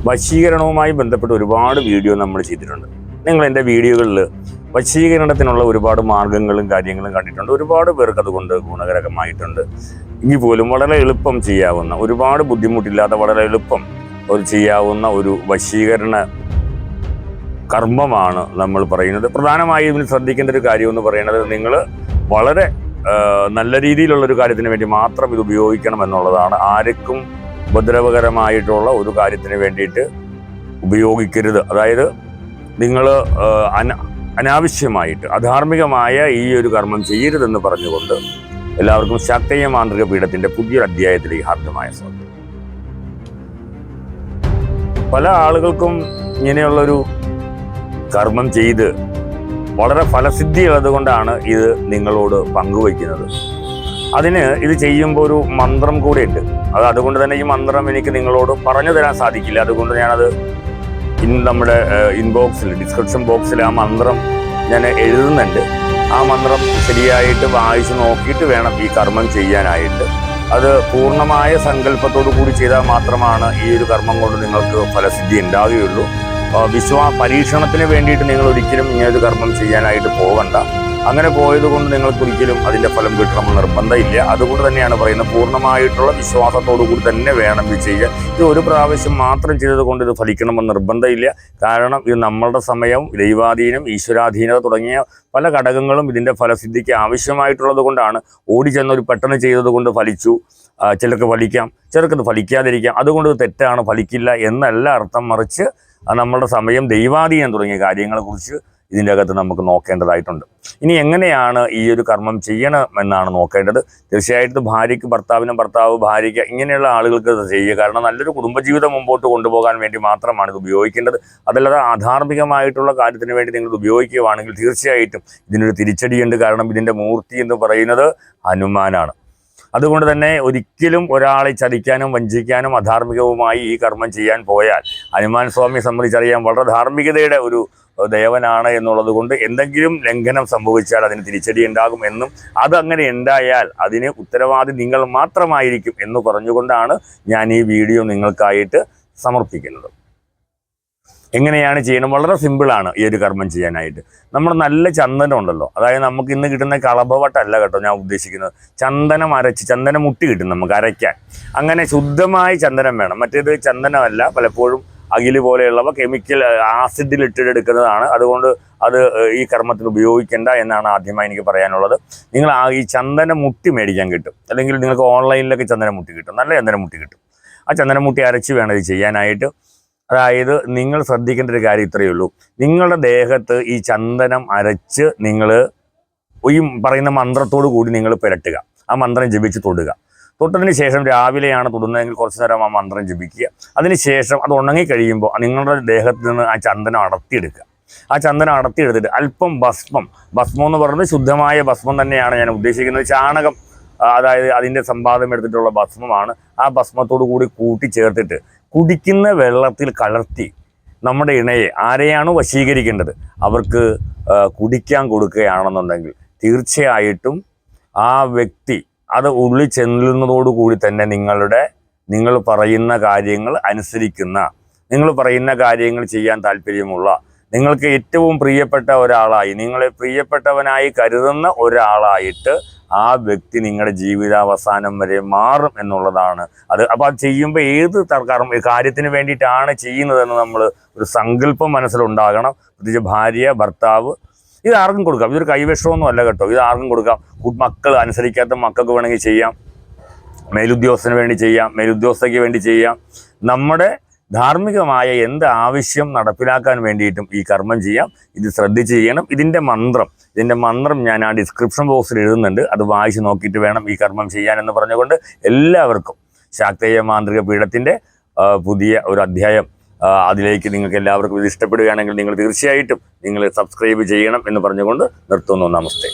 വശീകരണവുമായി ബന്ധപ്പെട്ട് ഒരുപാട് വീഡിയോ നമ്മൾ ചെയ്തിട്ടുണ്ട്. നിങ്ങൾ എൻ്റെ വീഡിയോകളിൽ വശീകരണത്തിനുള്ള ഒരുപാട് മാർഗങ്ങളും കാര്യങ്ങളും കണ്ടിട്ടുണ്ട്. ഒരുപാട് പേർക്ക് അതുകൊണ്ട് ഗുണകരമായിട്ടുണ്ട്. എങ്കിൽ പോലും വളരെ എളുപ്പം ചെയ്യാവുന്ന, ഒരുപാട് ബുദ്ധിമുട്ടില്ലാതെ വളരെ എളുപ്പം ചെയ്യാവുന്ന ഒരു വശീകരണ കർമ്മമാണ് നമ്മൾ പറയുന്നത്. പ്രധാനമായും ഇതിന് ശ്രദ്ധിക്കേണ്ട ഒരു കാര്യം എന്ന് പറയുന്നത്, നിങ്ങൾ വളരെ നല്ല രീതിയിലുള്ളൊരു കാര്യത്തിന് വേണ്ടി മാത്രം ഇത് ഉപയോഗിക്കണം എന്നുള്ളതാണ്. ആർക്കും ഉപദ്രവകരമായിട്ടുള്ള ഒരു കാര്യത്തിന് വേണ്ടിയിട്ട് ഉപയോഗിക്കരുത്. അതായത് നിങ്ങൾ അനാവശ്യമായിട്ട് അധാർമികമായ ഈ ഒരു കർമ്മം ചെയ്യരുതെന്ന് പറഞ്ഞുകൊണ്ട് എല്ലാവർക്കും ശാക്തേയ മാന്ത്രിക പീഠത്തിൻ്റെ പുതിയൊരു അധ്യായത്തിലേക്ക് ഹാർദമായ സ്വാഗതം. പല ആളുകൾക്കും ഇങ്ങനെയുള്ളൊരു കർമ്മം ചെയ്ത് വളരെ ഫലസിദ്ധി ഉള്ളതുകൊണ്ടാണ് ഇത് നിങ്ങളോട് പങ്കുവയ്ക്കുന്നത്. അതിന് ഇത് ചെയ്യുമ്പോൾ ഒരു മന്ത്രം കൂടെ ഉണ്ട്. അതുകൊണ്ട് തന്നെ ഈ മന്ത്രം എനിക്ക് നിങ്ങളോട് പറഞ്ഞു തരാൻ സാധിക്കില്ല. അതുകൊണ്ട് ഞാനത് നമ്മുടെ ഇൻബോക്സിൽ, ഡിസ്ക്രിപ്ഷൻ ബോക്സിൽ ആ മന്ത്രം ഞാൻ എഴുതുന്നുണ്ട്. ആ മന്ത്രം ശരിയായിട്ട് വായിച്ച് നോക്കിയിട്ട് വേണം ഈ കർമ്മം ചെയ്യാനായിട്ട്. അത് പൂർണ്ണമായ സങ്കല്പത്തോടു കൂടി ചെയ്താൽ മാത്രമാണ് ഈ ഒരു കർമ്മം കൊണ്ട് നിങ്ങൾക്ക് ഫലസിദ്ധി ഉണ്ടാവുകയുള്ളൂ. പരീക്ഷണത്തിന് വേണ്ടിയിട്ട് നിങ്ങൾ ഒരിക്കലും ഇങ്ങനൊരു കർമ്മം ചെയ്യാനായിട്ട് പോകണ്ട. അങ്ങനെ പോയത് കൊണ്ട് നിങ്ങൾക്ക് ഒരിക്കലും അതിൻ്റെ ഫലം കിട്ടണമെന്ന് നിർബന്ധമില്ല. അതുകൊണ്ട് തന്നെയാണ് പറയുന്നത്, പൂർണ്ണമായിട്ടുള്ള വിശ്വാസത്തോടു കൂടി തന്നെ വേണം ഇത് ചെയ്യാൻ. ഇത് ഒരു പ്രാവശ്യം മാത്രം ചെയ്തത് കൊണ്ട് ഇത് ഫലിക്കണമെന്ന് നിർബന്ധമില്ല. കാരണം ഇത് നമ്മളുടെ സമയം, ദൈവാധീനം, ഈശ്വരാധീനത തുടങ്ങിയ പല ഘടകങ്ങളും ഇതിൻ്റെ ഫലസിദ്ധിക്ക് ആവശ്യമായിട്ടുള്ളത് കൊണ്ടാണ്. ഓടിച്ചെന്നൊരു പെട്ടെന്ന് ചെയ്തത് കൊണ്ട് ഫലിച്ചു, ചിലർക്ക് ഫലിക്കാം, ചിലർക്കത് ഫലിക്കാതിരിക്കാം. അതുകൊണ്ട് തെറ്റാണ്, ഫലിക്കില്ല എന്നല്ല അർത്ഥം. മറിച്ച് നമ്മളുടെ സമയം, ദൈവാധീനം തുടങ്ങിയ കാര്യങ്ങളെക്കുറിച്ച് ഇതിൻ്റെ അകത്ത് നമുക്ക് നോക്കേണ്ടതായിട്ടുണ്ട്. ഇനി എങ്ങനെയാണ് ഈ ഒരു കർമ്മം ചെയ്യണമെന്നാണ് നോക്കേണ്ടത്. തീർച്ചയായിട്ടും ഭാര്യയ്ക്ക് ഭർത്താവിനും, ഭർത്താവ് ഭാര്യയ്ക്ക്, ഇങ്ങനെയുള്ള ആളുകൾക്ക് ഇത് ചെയ്യുക. കാരണം നല്ലൊരു കുടുംബജീവിതം മുമ്പോട്ട് കൊണ്ടുപോകാൻ വേണ്ടി മാത്രമാണ് ഇത് ഉപയോഗിക്കേണ്ടത്. അതല്ലാതെ ആധാർമികമായിട്ടുള്ള കാര്യത്തിന് വേണ്ടി നിങ്ങൾ ഉപയോഗിക്കുകയാണെങ്കിൽ തീർച്ചയായിട്ടും ഇതിനൊരു തിരിച്ചടിയുണ്ട്. കാരണം ഇതിൻ്റെ മൂർത്തി എന്ന് പറയുന്നത് ഹനുമാനാണ്. അതുകൊണ്ട് തന്നെ ഒരിക്കലും ഒരാളെ ചതിക്കാനും വഞ്ചിക്കാനും അധാർമികവുമായി ഈ കർമ്മം ചെയ്യാൻ പോയാൽ, ഹനുമാൻ സ്വാമിയെ സംബന്ധിച്ചറിയാൻ വളരെ ധാർമ്മികതയുടെ ഒരു ദേവനാണ് എന്നുള്ളത് കൊണ്ട് എന്തെങ്കിലും ലംഘനം സംഭവിച്ചാൽ അതിന് തിരിച്ചടി ഉണ്ടാകും എന്നും, അതങ്ങനെ ഉണ്ടായാൽ അതിന് ഉത്തരവാദി നിങ്ങൾ മാത്രമായിരിക്കും എന്ന് പറഞ്ഞുകൊണ്ടാണ് ഞാൻ ഈ വീഡിയോ നിങ്ങൾക്കായിട്ട് സമർപ്പിക്കുന്നത്. എങ്ങനെയാണ് ചെയ്യണം? വളരെ സിമ്പിളാണ് ഈ ഒരു കർമ്മം ചെയ്യാനായിട്ട്. നമ്മൾ നല്ല ചന്ദനം ഉണ്ടല്ലോ, അതായത് നമുക്ക് ഇന്ന് കിട്ടുന്ന കളഭവട്ടല്ല കേട്ടോ ഞാൻ ഉദ്ദേശിക്കുന്നത്. ചന്ദനം അരച്ച്, ചന്ദനം മുട്ടി കിട്ടും നമുക്ക് അരയ്ക്കാൻ. അങ്ങനെ ശുദ്ധമായ ചന്ദനം വേണം. മറ്റേത് ചന്ദനമല്ല, പലപ്പോഴും അകില് പോലെയുള്ളവ കെമിക്കൽ ആസിഡിൽ ഇട്ടെടുക്കുന്നതാണ്. അതുകൊണ്ട് അത് ഈ കർമ്മത്തിന് ഉപയോഗിക്കേണ്ട എന്നാണ് ആദ്യമായി എനിക്ക് പറയാനുള്ളത്. നിങ്ങൾ ഈ ചന്ദനം മുട്ടി മേടിക്കാൻ കിട്ടും, അല്ലെങ്കിൽ നിങ്ങൾക്ക് ഓൺലൈനിലൊക്കെ ചന്ദനം മുട്ടി കിട്ടും, നല്ല ചന്ദനം മുട്ടി കിട്ടും. ആ ചന്ദനം മുട്ടി അരച്ച് വേണം ഇത് ചെയ്യാനായിട്ട്. അതായത് നിങ്ങൾ ശ്രദ്ധിക്കേണ്ട ഒരു കാര്യം ഇത്രയേ ഉള്ളൂ. നിങ്ങളുടെ ദേഹത്ത് ഈ ചന്ദനം അരച്ച് നിങ്ങൾ ഈ പറയുന്ന മന്ത്രത്തോടു കൂടി നിങ്ങൾ പുരട്ടുക. ആ മന്ത്രം ജപിച്ച് തൊടുക. തൊട്ടതിന് ശേഷം രാവിലെയാണ് തൊടുന്നതെങ്കിൽ കുറച്ച് നേരം ആ മന്ത്രം ജപിക്കുക. അതിനുശേഷം അത് ഉണങ്ങി കഴിയുമ്പോൾ നിങ്ങളുടെ ദേഹത്ത് നിന്ന് ആ ചന്ദനം അടർത്തിയെടുക്കുക. ആ ചന്ദനം അടർത്തിയെടുത്തിട്ട് അല്പം ഭസ്മം എന്ന് പറയുന്നത് ശുദ്ധമായ ഭസ്മം തന്നെയാണ് ഞാൻ ഉദ്ദേശിക്കുന്നത്. ചാണകം, അതായത് അതിൻ്റെ സമ്പാദം എടുത്തിട്ടുള്ള ഭസ്മമാണ്. ആ ഭസ്മത്തോടു കൂടി കൂട്ടിച്ചേർത്തിട്ട് കുടിക്കുന്ന വെള്ളത്തിൽ കലർത്തി നമ്മുടെ ഇണയെ, ആരെയാണോ വശീകരിക്കേണ്ടത് അവർക്ക് കുടിക്കാൻ കൊടുക്കുകയാണെന്നുണ്ടെങ്കിൽ തീർച്ചയായിട്ടും ആ വ്യക്തി അത് ഉള്ളിൽ ചെല്ലുന്നതോടുകൂടി തന്നെ നിങ്ങൾ പറയുന്ന കാര്യങ്ങൾ അനുസരിക്കുന്ന, നിങ്ങൾ പറയുന്ന കാര്യങ്ങൾ ചെയ്യാൻ താല്പര്യമുള്ള, നിങ്ങൾക്ക് ഏറ്റവും പ്രിയപ്പെട്ട ഒരാളായി, നിങ്ങളെ പ്രിയപ്പെട്ടവനായി കരുതുന്ന ഒരാളായിട്ട് ആ വ്യക്തി നിങ്ങളുടെ ജീവിതാവസാനം വരെ മാറും എന്നുള്ളതാണ് അത്. അപ്പോൾ അത് ചെയ്യുമ്പോൾ ഏത് കാര്യത്തിന് വേണ്ടിയിട്ടാണ് ചെയ്യുന്നതെന്ന് നമ്മൾ ഒരു സങ്കല്പം മനസ്സിലുണ്ടാകണം. പ്രത്യേകിച്ച് ഭാര്യ, ഭർത്താവ്, ഇത് ആർക്കും കൊടുക്കാം. ഇതൊരു കൈവശമൊന്നും അല്ല കേട്ടോ, ഇത് ആർക്കും കൊടുക്കാം. മക്കൾ, അനുസരിക്കാത്ത മക്കൾക്ക് വേണമെങ്കിൽ ചെയ്യാം, മേലുദ്യോഗസ്ഥന് വേണ്ടി ചെയ്യാം, മേലുദ്യോഗസ്ഥയ്ക്ക് വേണ്ടി ചെയ്യാം. നമ്മുടെ ധാർമ്മികമായ എന്ത് ആവശ്യം നടപ്പിലാക്കാൻ വേണ്ടിയിട്ടും ഈ കർമ്മം ചെയ്യാം. ഇത് ശ്രദ്ധിച്ച് ചെയ്യണം. ഇതിൻ്റെ മന്ത്രം ഞാൻ ആ ഡിസ്ക്രിപ്ഷൻ ബോക്സിൽ എഴുതുന്നുണ്ട്. അത് വായിച്ച് നോക്കിയിട്ട് വേണം ഈ കർമ്മം ചെയ്യാനെന്ന് പറഞ്ഞുകൊണ്ട് എല്ലാവർക്കും ശാക്തേയ മാന്ത്രിക പീഠത്തിൻ്റെ പുതിയ ഒരു അധ്യായം, അതിലേക്ക് നിങ്ങൾക്ക് എല്ലാവർക്കും ഇത് ഇഷ്ടപ്പെടുകയാണെങ്കിൽ നിങ്ങൾ തീർച്ചയായിട്ടും നിങ്ങൾ സബ്സ്ക്രൈബ് ചെയ്യണം എന്ന് പറഞ്ഞുകൊണ്ട് നിർത്തുന്നു. നമസ്തേ.